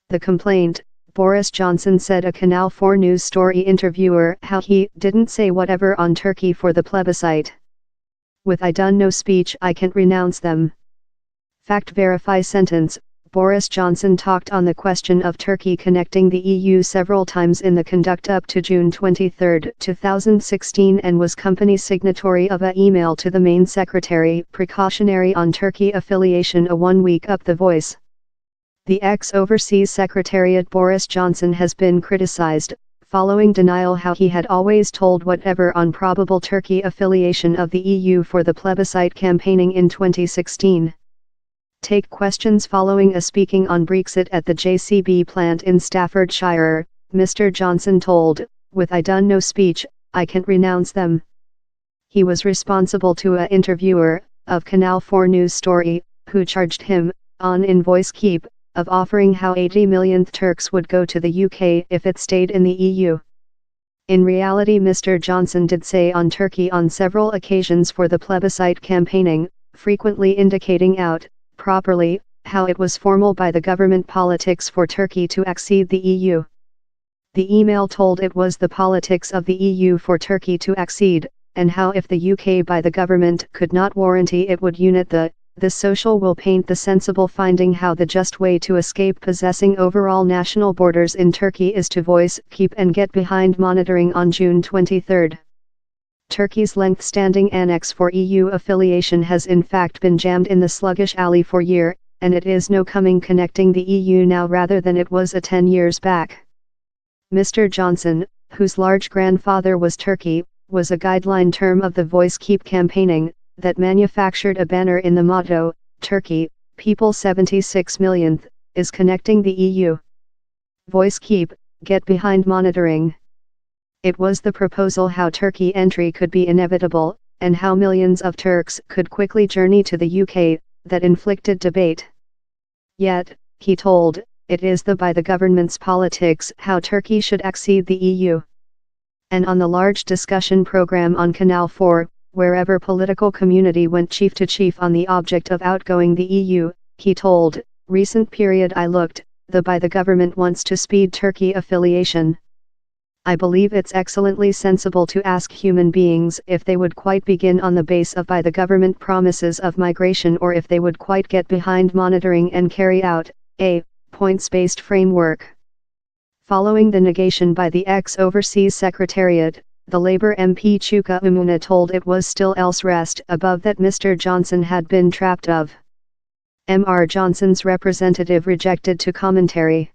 The complaint, Boris Johnson said a Canal 4 News story interviewer how he didn't say whatever on Turkey for the plebiscite. With I done no speech I can't renounce them. Fact verify sentence. Boris Johnson talked on the question of Turkey connecting the EU several times in the conduct up to June 23, 2016 and was company signatory of an email to the main secretary precautionary on Turkey affiliation a 1 week up The Voice. The ex-Overseas Secretariat Boris Johnson has been criticized, following denial how he had always told whatever on probable Turkey affiliation of the EU for the plebiscite campaigning in 2016. Take questions following a speaking on Brexit at the JCB plant in Staffordshire, Mr. Johnson told, with I done no speech, I can't renounce them. He was responsible to a interviewer, of Canal 4 News story, who charged him, on in Voice Keep, of offering how 80 millionth Turks would go to the UK if it stayed in the EU. In reality Mr. Johnson did say on Turkey on several occasions for the plebiscite campaigning, frequently indicating out, properly, how it was formal by the government politics for Turkey to accede the EU. The email told it was the politics of the EU for Turkey to accede, and how if the UK by the government could not warranty it would unite the social will paint the sensible finding how the just way to escape possessing overall national borders in Turkey is to voice, keep and get behind monitoring on June 23. Turkey's length-standing annex for EU affiliation has in fact been jammed in the sluggish alley for year, and it is no coming connecting the EU now rather than it was 10 years back. Mr. Johnson, whose large grandfather was Turkey, was a guideline term of the Voice Keep campaigning, that manufactured a banner in the motto, Turkey, people 76 millionth, is connecting the EU. Voice Keep, get behind monitoring. It was the proposal how Turkey entry could be inevitable, and how millions of Turks could quickly journey to the UK, that inflicted debate. Yet, he told, it is by the government's politics how Turkey should accede the EU. And on the large discussion program on Canal 4, wherever political community went chief to chief on the object of outgoing the EU, he told, recent period I looked, by the government wants to speed Turkey affiliation. I believe it's excellently sensible to ask human beings if they would quite begin on the base of by the government promises of migration or if they would quite get behind monitoring and carry out a points-based framework. Following the negation by the ex-Overseas Secretariat, the Labour MP Chuka Umunna told it was still else rest above that Mr. Johnson had been trapped of. Mr. Johnson's representative rejected to commentary.